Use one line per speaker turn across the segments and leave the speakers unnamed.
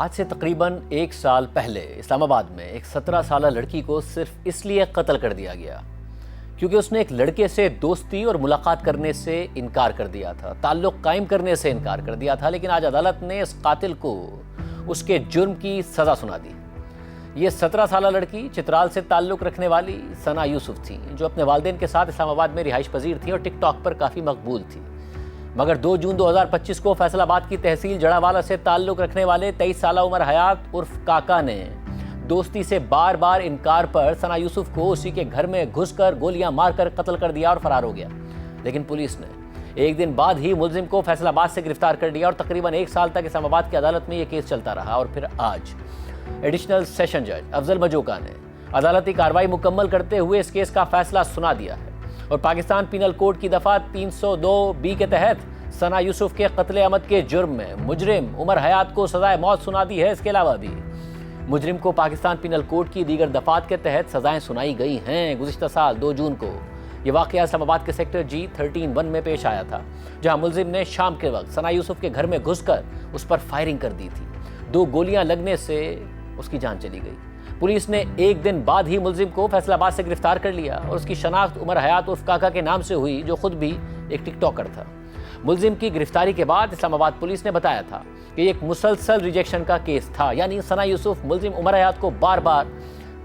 آج سے تقریباً 1 سال پہلے اسلام آباد میں ایک 17 سالہ لڑکی کو صرف اس لیے قتل کر دیا گیا کیونکہ اس نے ایک لڑکے سے دوستی اور ملاقات کرنے سے انکار کر دیا تھا، تعلق قائم کرنے سے انکار کر دیا تھا، لیکن آج عدالت نے اس قاتل کو اس کے جرم کی سزا سنا دی۔ یہ 17 سالہ لڑکی چترال سے تعلق رکھنے والی ثنا یوسف تھی، جو اپنے والدین کے ساتھ اسلام آباد میں رہائش پذیر تھی اور ٹک ٹاک پر کافی مقبول تھی۔ مگر 2 جون 2025 کو فیصل آباد کی تحصیل جڑاوالا سے تعلق رکھنے والے 23 سالہ عمر حیات عرف کاکا نے دوستی سے بار بار انکار پر ثنا یوسف کو اسی کے گھر میں گھس کر گولیاں مار کر قتل کر دیا اور فرار ہو گیا، لیکن پولیس نے 1 دن بعد ہی ملزم کو فیصل آباد سے گرفتار کر لیا اور تقریباً 1 سال تک اسلام آباد کی عدالت میں یہ کیس چلتا رہا۔ اور پھر آج ایڈیشنل سیشن جج افضل مجوکا نے عدالتی کارروائی مکمل کرتے ہوئے اس کیس کا فیصلہ سنا دیا ہے اور پاکستان پینل کوڈ کی دفعہ 302B کے تحت ثنا یوسف کے قتل عمد کے جرم میں مجرم عمر حیات کو سزائے موت سنا دی ہے۔ اس کے علاوہ بھی مجرم کو پاکستان پینل کوڈ کی دیگر دفعات کے تحت سزائیں سنائی گئی ہیں۔ گزشتہ سال 2 جون کو یہ واقعہ اسلام آباد کے سیکٹر G13-1 میں پیش آیا تھا، جہاں ملزم نے شام کے وقت ثنا یوسف کے گھر میں گھس کر اس پر فائرنگ کر دی تھی۔ 2 گولیاں لگنے سے اس کی جان چلی گئی۔ پولیس نے 1 دن بعد ہی ملزم کو فیصل آباد سے گرفتار کر لیا اور اس کی شناخت عمر حیات عرف کاکا کے نام سے ہوئی، جو خود بھی ایک ٹک ٹاکر تھا۔ ملزم کی گرفتاری کے بعد اسلام آباد پولیس نے بتایا تھا کہ یہ ایک مسلسل ریجیکشن کا کیس تھا، یعنی ثنا یوسف ملزم عمر حیات کو بار بار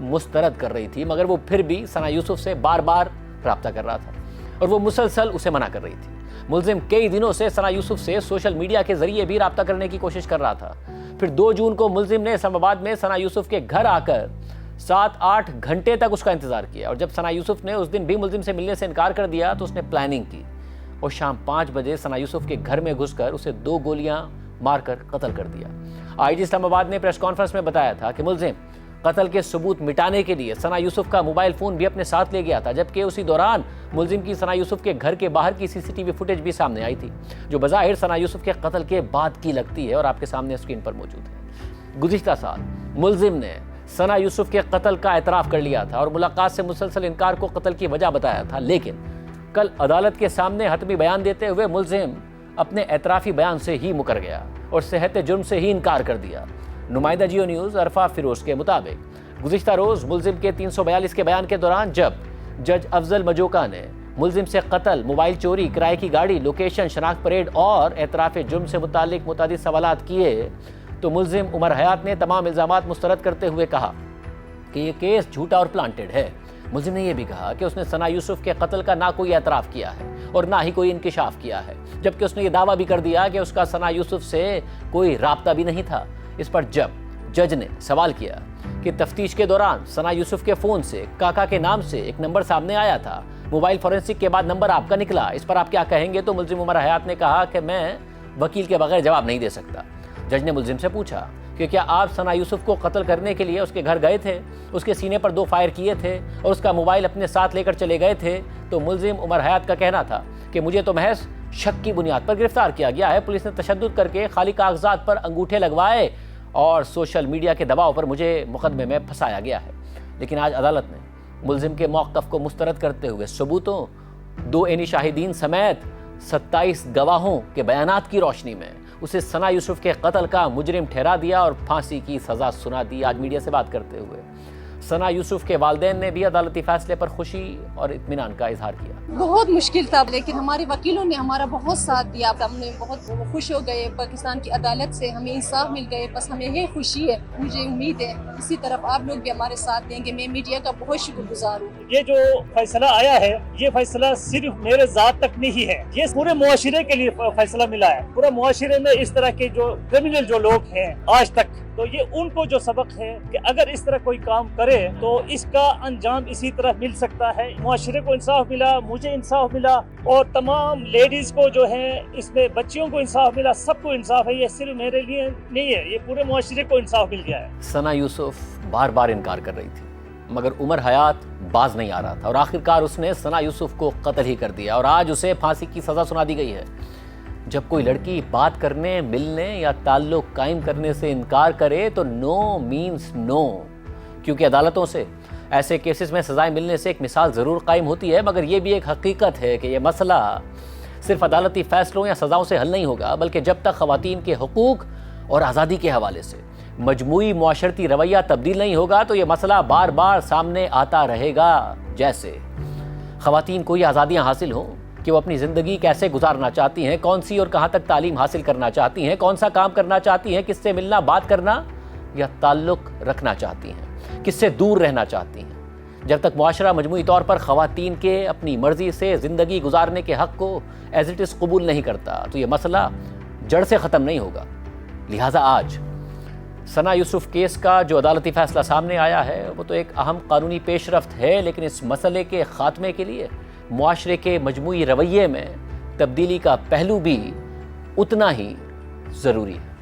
مسترد کر رہی تھی، مگر وہ پھر بھی ثنا یوسف سے بار بار رابطہ کر رہا تھا اور وہ مسلسل اسے منع کر رہی تھی۔ ملزم کئی دنوں سے ثنا یوسف سے سوشل میڈیا کے ذریعے بھی رابطہ کرنے کی کوشش کر رہا تھا۔ پھر 2 جون کو ملزم نے اسلام آباد میں ثنا یوسف کے گھر آ کر 7-8 گھنٹے تک اس کا انتظار کیا اور جب ثنا یوسف نے اس دن بھی ملزم سے ملنے سے انکار کر دیا تو اس نے پلاننگ کی اور شام 5 بجے ثنا یوسف کے گھر میں گھس کر اسے 2 گولیاں مار کر قتل کر دیا۔ IG اسلام آباد نے پریس کانفرنس میں بتایا تھا کہ ملزم قتل کے ثبوت مٹانے کے لیے ثنا یوسف کا موبائل فون بھی اپنے ساتھ لے گیا تھا، جبکہ اسی دوران ملزم کی ثنا یوسف کے گھر کے باہر کی CCTV فوٹیج بھی سامنے آئی تھی، جو بظاہر ثنا یوسف کے قتل کے بعد کی لگتی ہے اور آپ کے سامنے اسکرین پر موجود ہے۔ گزشتہ سال ملزم نے ثنا یوسف کے قتل کا اعتراف کر لیا تھا اور ملاقات سے مسلسل انکار کو قتل کی وجہ بتایا تھا، لیکن کل عدالت کے سامنے حتمی بیان دیتے ہوئے ملزم اپنے اعترافی بیان سے ہی مکر گیا اور صحت جرم سے ہی انکار کر دیا۔ نمائندہ جیو نیوز عرفہ فیروز کے مطابق گزشتہ روز ملزم کے 342 کے بیان کے دوران جب جج افضل مجوکا نے ملزم سے قتل، موبائل چوری، کرائے کی گاڑی، لوکیشن، شناخت پریڈ اور اعتراف جرم سے متعلق متعدد سوالات کیے تو ملزم عمر حیات نے تمام الزامات مسترد کرتے ہوئے کہا کہ یہ کیس جھوٹا اور پلانٹڈ ہے۔ ملزم نے یہ بھی کہا کہ اس نے ثنا یوسف کے قتل کا نہ کوئی اعتراف کیا ہے اور نہ ہی کوئی انکشاف کیا ہے، جبکہ اس نے یہ دعویٰ بھی کر دیا کہ اس کا ثنا یوسف سے کوئی رابطہ بھی نہیں تھا۔ اس پر جب جج نے سوال کیا کہ تفتیش کے دوران ثنا یوسف کے فون سے کاکا کے نام سے ایک نمبر سامنے آیا تھا، موبائل فورینسک کے بعد نمبر آپ کا نکلا، اس پر آپ کیا کہیں گے، تو ملزم عمر حیات نے کہا کہ میں وکیل کے بغیر جواب نہیں دے سکتا۔ جج نے ملزم سے پوچھا کہ کیا آپ ثنا یوسف کو قتل کرنے کے لیے اس کے گھر گئے تھے، اس کے سینے پر 2 فائر کیے تھے اور اس کا موبائل اپنے ساتھ لے کر چلے گئے تھے، تو ملزم عمر حیات کا کہنا تھا کہ مجھے تو محض شک کی بنیاد پر گرفتار کیا گیا ہے، پولیس نے تشدد کر کے خالی کاغذات پر انگوٹھے لگوائے اور سوشل میڈیا کے دباؤ پر مجھے مقدمے میں پھنسایا گیا ہے۔ لیکن آج عدالت نے ملزم کے موقف کو مسترد کرتے ہوئے ثبوتوں، 2 عینی شاہدین سمیت 27 گواہوں کے بیانات کی روشنی میں اسے ثنا یوسف کے قتل کا مجرم ٹھہرا دیا اور پھانسی کی سزا سنا دی۔ آج میڈیا سے بات کرتے ہوئے ثنا یوسف کے والدین نے بھی عدالتی فیصلے پر خوشی اور اطمینان کا اظہار کیا۔
بہت مشکل تھا، لیکن ہمارے وکیلوں نے ہمارا بہت ساتھ دیا، ہم نے بہت خوش ہو گئے، پاکستان کی عدالت سے ہمیں انصاف مل گئے، بس ہمیں یہ خوشی ہے۔ مجھے امید ہے اسی طرف آپ لوگ بھی ہمارے ساتھ دیں گے۔ میں میڈیا کا بہت شکر گزار ہوں۔
یہ جو فیصلہ آیا ہے، یہ فیصلہ صرف میرے ذات تک نہیں ہے، یہ پورے معاشرے کے لیے فیصلہ ملا ہے۔ پورے معاشرے میں اس طرح کے جو کرمنل جو لوگ ہیں آج تک، تو یہ ان کو جو سبق ہے کہ اگر اس طرح کوئی کام کرے تو اس کا انجام اسی طرح مل سکتا ہے۔ معاشرے کو انصاف ملا، مجھے انصاف ملا اور تمام لیڈیز کو جو ہے اس میں بچیوں کو انصاف ملا، سب کو انصاف ہے۔ یہ صرف میرے لیے نہیں ہے، یہ پورے معاشرے کو انصاف مل گیا ہے۔
ثنا یوسف بار بار انکار کر رہی تھی، مگر عمر حیات باز نہیں آ رہا تھا اور آخرکار اس نے ثنا یوسف کو قتل ہی کر دیا اور آج اسے پھانسی کی سزا سنا دی گئی ہے۔ جب کوئی لڑکی بات کرنے، ملنے یا تعلق قائم کرنے سے انکار کرے تو نو مینز نو، کیونکہ عدالتوں سے ایسے کیسز میں سزائیں ملنے سے ایک مثال ضرور قائم ہوتی ہے، مگر یہ بھی ایک حقیقت ہے کہ یہ مسئلہ صرف عدالتی فیصلوں یا سزاؤں سے حل نہیں ہوگا، بلکہ جب تک خواتین کے حقوق اور آزادی کے حوالے سے مجموعی معاشرتی رویہ تبدیل نہیں ہوگا تو یہ مسئلہ بار بار سامنے آتا رہے گا۔ جیسے خواتین کو یہ آزادیاں حاصل ہوں کہ وہ اپنی زندگی کیسے گزارنا چاہتی ہیں، کون سی اور کہاں تک تعلیم حاصل کرنا چاہتی ہیں، کون سا کام کرنا چاہتی ہیں، کس سے ملنا، بات کرنا یا تعلق رکھنا چاہتی ہیں، کس سے دور رہنا چاہتی ہیں۔ جب تک معاشرہ مجموعی طور پر خواتین کے اپنی مرضی سے زندگی گزارنے کے حق کو ایز اٹ از قبول نہیں کرتا تو یہ مسئلہ جڑ سے ختم نہیں ہوگا۔ لہٰذا آج ثنا یوسف کیس کا جو عدالتی فیصلہ سامنے آیا ہے وہ تو ایک اہم قانونی پیش رفت ہے، لیکن اس مسئلے کے خاتمے کے لیے معاشرے کے مجموعی رویے میں تبدیلی کا پہلو بھی اتنا ہی ضروری ہے۔